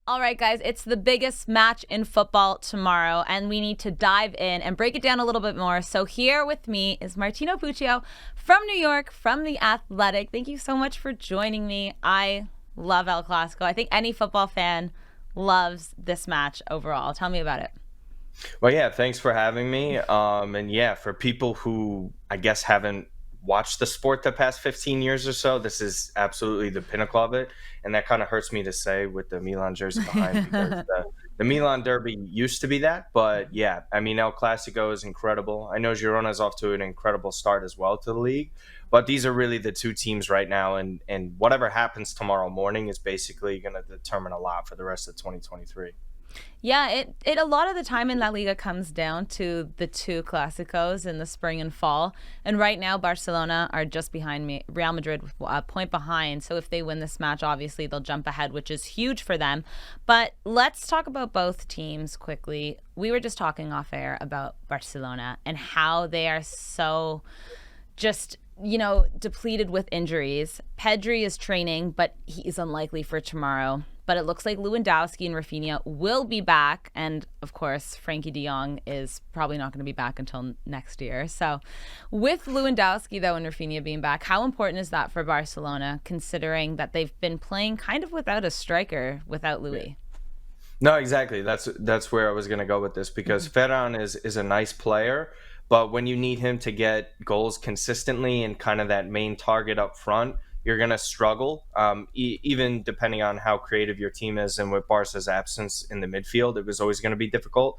All right, guys, it's the biggest match in football tomorrow, and we need to dive in and break it down a little bit more. So here with me is Martino Puccio from New York, from The Athletic. Thank you so much for joining me. I love El Clásico. I think any football fan loves this match overall. Tell me about it. Well, yeah, thanks for having me. And yeah, for people who I guess haven't watched the sport the past 15 years or so, this is absolutely the pinnacle of it. And that kind of hurts me to say with the Milan jersey behind because the Milan Derby used to be that. But yeah, I mean, El Clasico is incredible. I know Girona's off to an incredible start as well to the league. But these are really the two teams right now. And whatever happens tomorrow morning is basically going to determine a lot for the rest of 2023. Yeah, it a lot of the time in La Liga comes down to the two Clásicos in the spring and fall. And right now, Barcelona are just behind me. Real Madrid, a point behind. So if they win this match, obviously they'll jump ahead, which is huge for them. But let's talk about both teams quickly. We were just talking off air about Barcelona and how they are so just depleted with injuries. Pedri is training, but he's unlikely for tomorrow. But it looks like Lewandowski and Rafinha will be back. And, of course, Frankie de Jong is probably not going to be back until next year. So with Lewandowski, though, and Rafinha being back, how important is that for Barcelona, considering that they've been playing kind of without a striker, without Louis? No, exactly. That's where I was going to go with this because Ferran is a nice player. But when you need him to get goals consistently and kind of that main target up front, you're going to struggle, even depending on how creative your team is. And with Barca's absence in the midfield, it was always going to be difficult.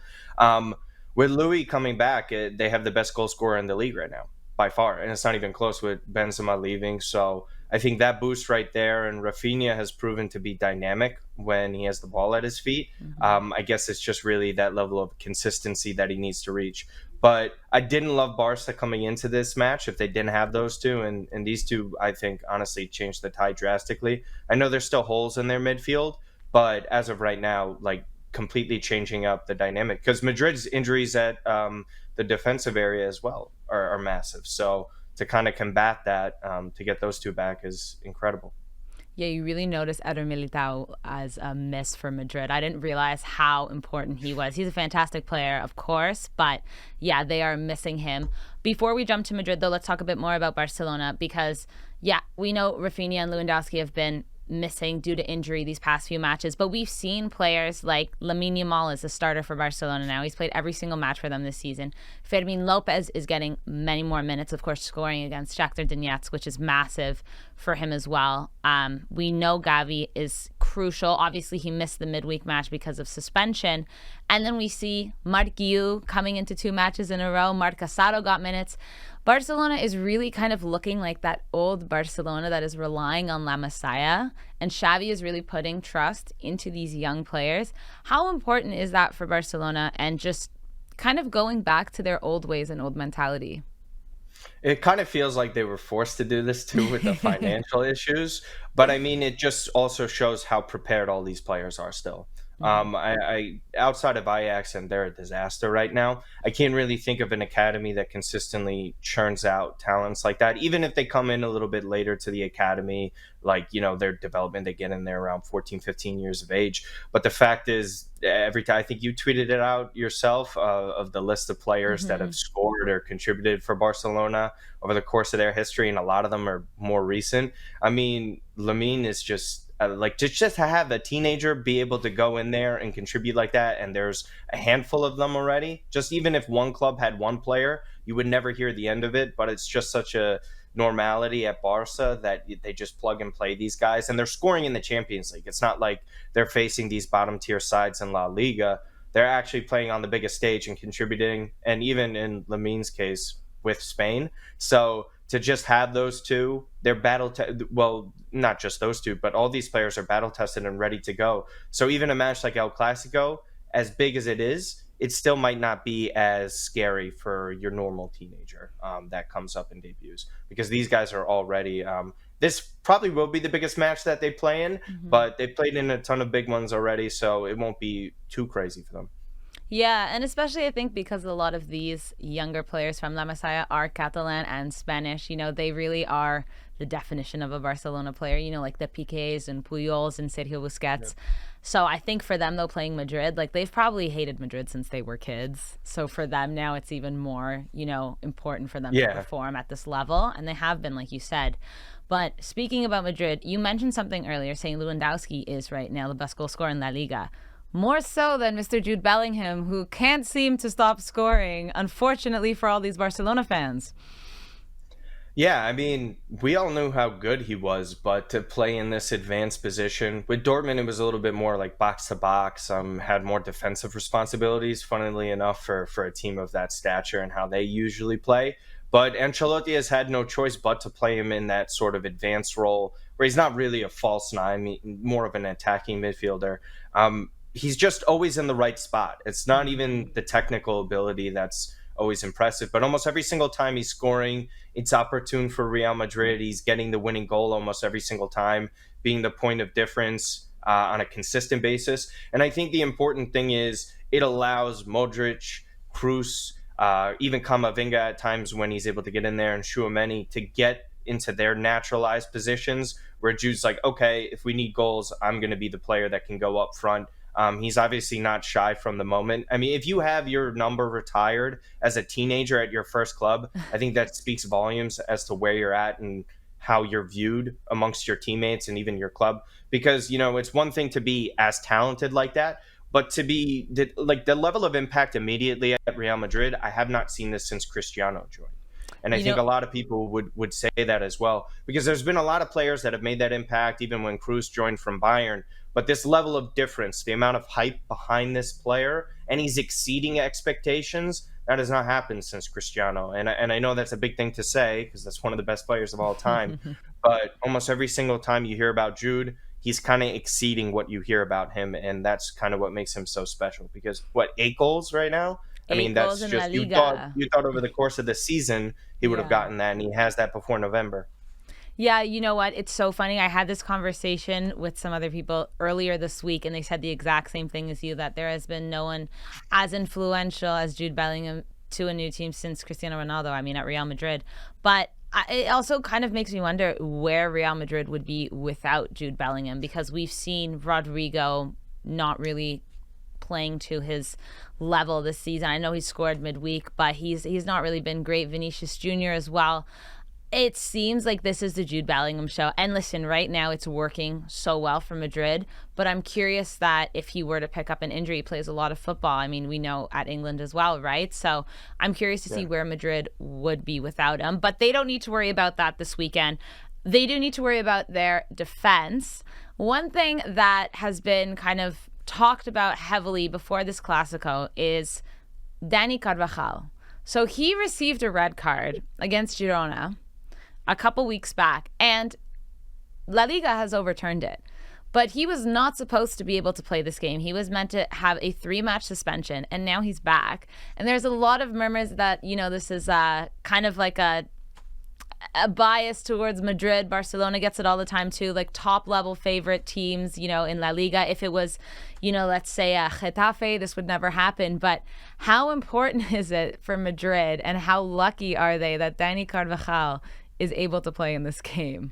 With Louis coming back, they have the best goal scorer in the league right now, by far. And it's not even close with Benzema leaving. So I think that boost right there. And Rafinha has proven to be dynamic when he has the ball at his feet. I guess it's just really that level of consistency that he needs to reach. But I didn't love Barca coming into this match if they didn't have those two. And these two, I think, honestly, changed the tide drastically. I know there's still holes in their midfield, but as of right now, like completely changing up the dynamic. Because Madrid's injuries at the defensive area as well are massive. So to kind of combat that, to get those two back is incredible. Yeah, you really notice Eder Militao as a miss for Madrid. I didn't realize how important he was. He's a fantastic player, of course, but yeah, they are missing him. Before we jump to Madrid, though, let's talk a bit more about Barcelona because, yeah, we know Rafinha and Lewandowski have been missing due to injury these past few matches, but we've seen players like Lamine Yamal is a starter for Barcelona now. He's played every single match for them this season. Fermin Lopez is getting many more minutes, of course, scoring against Shakhtar Donetsk, which is massive for him as well. We know Gavi is crucial. Obviously, he missed the midweek match because of suspension. And then we see Marc Guiu coming into two matches in a row. Marc Casado got minutes. Barcelona is really kind of looking like that old Barcelona that is relying on La Masia, and Xavi is really putting trust into these young players. How important is that for Barcelona and just kind of going back to their old ways and old mentality? It kind of feels like they were forced to do this too with the financial issues, but I mean, it just also shows how prepared all these players are still. I outside of Ajax, and they're a disaster right now. I can't really think of an academy that consistently churns out talents like that. Even if they come in a little bit later to the academy, like, their development, they get in there around 14, 15 years of age. But the fact is, every time, I think you tweeted it out yourself, of the list of players that have scored or contributed for Barcelona over the course of their history, and a lot of them are more recent. I mean, Lamine is just just to have a teenager be able to go in there and contribute like that, and there's a handful of them already. Just even if one club had one player, you would never hear the end of it. But it's just such a normality at Barca that they just plug and play these guys, and they're scoring in the Champions League. It's not like they're facing these bottom tier sides in La Liga. They're actually playing on the biggest stage and contributing, and even in Lamine's case with Spain. So to just have those two, they're well, not just those two, but all these players are battle tested and ready to go. So even a match like El Clasico, as big as it is, it still might not be as scary for your normal teenager that comes up and debuts, because these guys are already this probably will be the biggest match that they play in, but they played in a ton of big ones already, so it won't be too crazy for them. Yeah, and especially I think because a lot of these younger players from La Masia are Catalan and Spanish, they really are the definition of a Barcelona player, like the Piqués and Pujols and Sergio Busquets. Yeah. So I think for them, though, playing Madrid, like they've probably hated Madrid since they were kids. So for them now, it's even more, important for them to perform at this level. And they have been, like you said. But speaking about Madrid, you mentioned something earlier saying Lewandowski is right now the best goal scorer in La Liga. More so than Mr. Jude Bellingham, who can't seem to stop scoring, unfortunately for all these Barcelona fans. Yeah, I mean, we all knew how good he was, but to play in this advanced position with Dortmund, it was a little bit more like box to box. Had more defensive responsibilities, funnily enough, for a team of that stature and how they usually play. But Ancelotti has had no choice but to play him in that sort of advanced role where he's not really a false nine, more of an attacking midfielder. He's just always in the right spot. It's not even the technical ability that's always impressive, but almost every single time he's scoring, it's opportune for Real Madrid. He's getting the winning goal almost every single time, being the point of difference on a consistent basis. And I think the important thing is it allows Modric, Kroos, even Camavinga at times when he's able to get in there, and Tchouaméni to get into their naturalized positions where Jude's like, okay, if we need goals, I'm going to be the player that can go up front. He's obviously not shy from the moment. I mean, if you have your number retired as a teenager at your first club, I think that speaks volumes as to where you're at and how you're viewed amongst your teammates and even your club. Because, it's one thing to be as talented like that, but to be the level of impact immediately at Real Madrid, I have not seen this since Cristiano joined. And I think a lot of people would say that as well, because there's been a lot of players that have made that impact, even when Kroos joined from Bayern. But this level of difference, the amount of hype behind this player, and he's exceeding expectations, that has not happened since Cristiano. And I know that's a big thing to say because that's one of the best players of all time. But almost every single time you hear about Jude, he's kind of exceeding what you hear about him. And that's kind of what makes him so special. Because, 8 goals right now? I mean, that's just, you thought over the course of the season he would have gotten that, and he has that before November. Yeah, you know what? It's so funny. I had this conversation with some other people earlier this week, and they said the exact same thing as you, that there has been no one as influential as Jude Bellingham to a new team since Cristiano Ronaldo, at Real Madrid. But it also kind of makes me wonder where Real Madrid would be without Jude Bellingham, because we've seen Rodrigo not really playing to his level this season. I know he scored midweek, but he's not really been great. Vinicius Jr. as well. It seems like this is the Jude Bellingham show. And listen, right now it's working so well for Madrid, but I'm curious that if he were to pick up an injury, he plays a lot of football. I mean, we know at England as well, right? So I'm curious to see where Madrid would be without him. But they don't need to worry about that this weekend. They do need to worry about their defense. One thing that has been kind of talked about heavily before this Clásico is Dani Carvajal. So he received a red card against Girona a couple weeks back, and La Liga has overturned it. But he was not supposed to be able to play this game. He was meant to have a 3-match suspension, and now he's back. And there's a lot of murmurs that, this is kind of like a bias towards Madrid. Barcelona gets it all the time too, like top-level favorite teams, in La Liga. If it was, let's say Getafe, this would never happen. But how important is it for Madrid, and how lucky are they that Dani Carvajal is able to play in this game?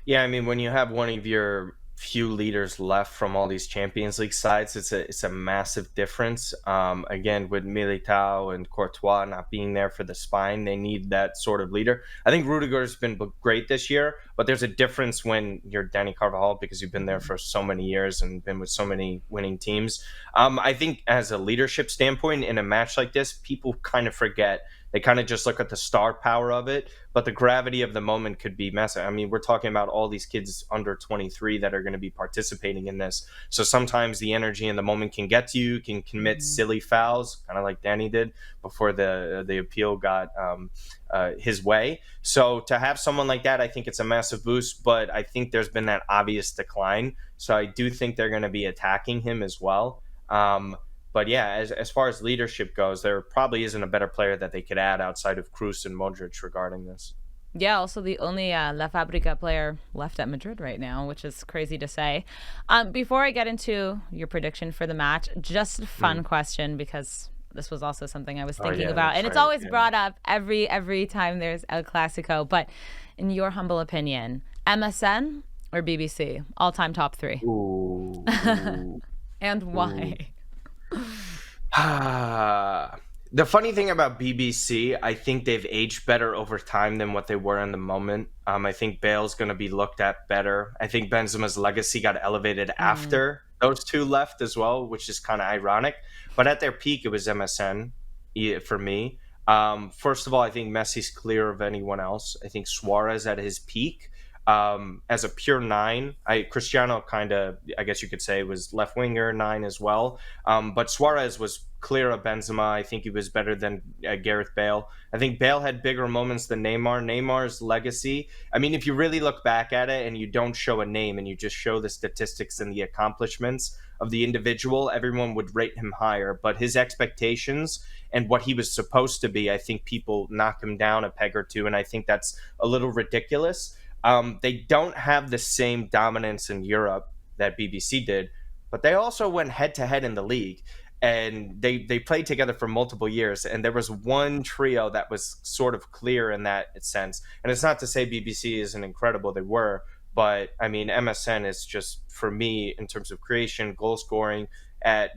Yeah, I mean, when you have one of your few leaders left from all these Champions League sides, it's a massive difference. Again, with Militao and Courtois not being there for the spine, they need that sort of leader. I think Rudiger's been great this year, but there's a difference when you're Dani Carvajal, because you've been there for so many years and been with so many winning teams. I think as a leadership standpoint in a match like this, people kind of forget. They kind of just look at the star power of it, but the gravity of the moment could be massive. I mean, we're talking about all these kids under 23 that are going to be participating in this. So sometimes the energy in the moment can get to you, can commit silly fouls, kind of like Danny did before the appeal got his way. So to have someone like that, I think it's a massive boost, but I think there's been that obvious decline. So I do think they're going to be attacking him as well. But yeah, as far as leadership goes, there probably isn't a better player that they could add outside of Kroos and Modric regarding this. Yeah, also the only La Fabrica player left at Madrid right now, which is crazy to say. Before I get into your prediction for the match, just a fun question, because this was also something I was thinking about. And it's always brought up every time there's El Clásico. But in your humble opinion, MSN or BBC? All-time top 3. Ooh. And why? The funny thing about BBC, I think they've aged better over time than what they were in the moment. I think Bale's going to be looked at better. I think Benzema's legacy got elevated after those two left as well, which is kind of ironic. But at their peak, it was MSN for me. First of all, I think Messi's clear of anyone else. I think Suarez at his peak, as a pure 9, Cristiano kind of, I guess you could say, was left winger 9 as well. But Suarez was clear of Benzema. I think he was better than Gareth Bale. I think Bale had bigger moments than Neymar. Neymar's legacy, I mean, if you really look back at it and you don't show a name and you just show the statistics and the accomplishments of the individual, everyone would rate him higher. But his expectations and what he was supposed to be, I think people knock him down a peg or two, and I think that's a little ridiculous. They don't have the same dominance in Europe that BBC did, but they also went head-to-head in the league. And they played together for multiple years, and there was one trio that was sort of clear in that sense. And it's not to say BBC isn't incredible, they were, but I mean, MSN is just, for me, in terms of creation, goal scoring,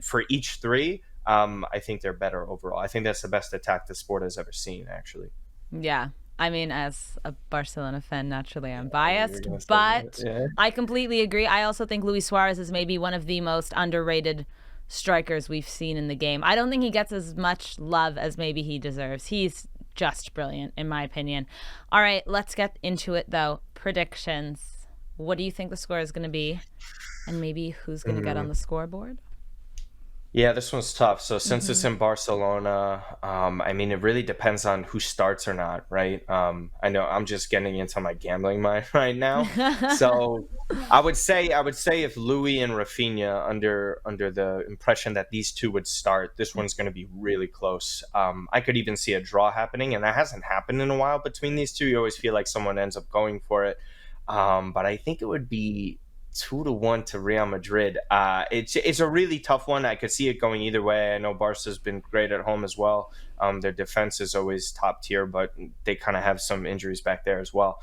for each 3, I think they're better overall. I think that's the best attack the sport has ever seen, actually. Yeah. I mean, as a Barcelona fan, naturally I'm biased, but I completely agree. I also think Luis Suarez is maybe one of the most underrated strikers we've seen in the game. I don't think he gets as much love as maybe he deserves. He's just brilliant, in my opinion. All right, let's get into it, though. Predictions. What do you think the score is going to be? And maybe who's going to get on the scoreboard? Yeah, this one's tough. So since it's in Barcelona, I mean, it really depends on who starts or not, right? I know I'm just getting into my gambling mind right now. So I would say if Louis and Rafinha, under the impression that these two would start, this one's going to be really close. I could even see a draw happening, and that hasn't happened in a while between these two. You always feel like someone ends up going for it. But I think it would be 2-1 to Real Madrid. It's a really tough one. I could see it going either way. I know Barca's been great at home as well. Their defense is always top tier, but they kind of have some injuries back there as well.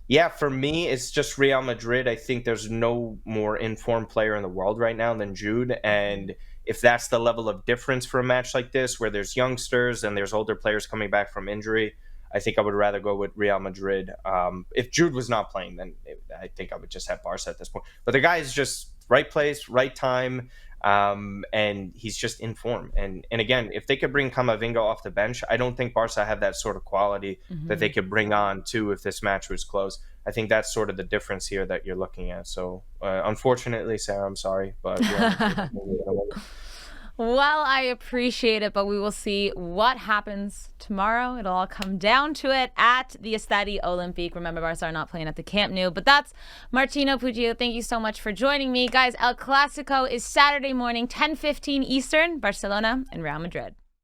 Yeah, for me, it's just Real Madrid. I think there's no more informed player in the world right now than Jude. And if that's the level of difference for a match like this, where there's youngsters and there's older players coming back from injury, I think I would rather go with Real Madrid. If Jude was not playing, then I think I would just have Barca at this point. But the guy is just right place, right time, and he's just in form. And again, if they could bring Camavinga off the bench, I don't think Barca have that sort of quality that they could bring on too if this match was close. I think that's sort of the difference here that you're looking at. So unfortunately, Sarah, I'm sorry, but yeah. Well, I appreciate it, but we will see what happens tomorrow. It'll all come down to it at the Estadi Olimpic. Remember, Barca are not playing at the Camp Nou, but that's Martino Puccio. Thank you so much for joining me. Guys, El Clásico is Saturday morning, 10:15 Eastern, Barcelona and Real Madrid.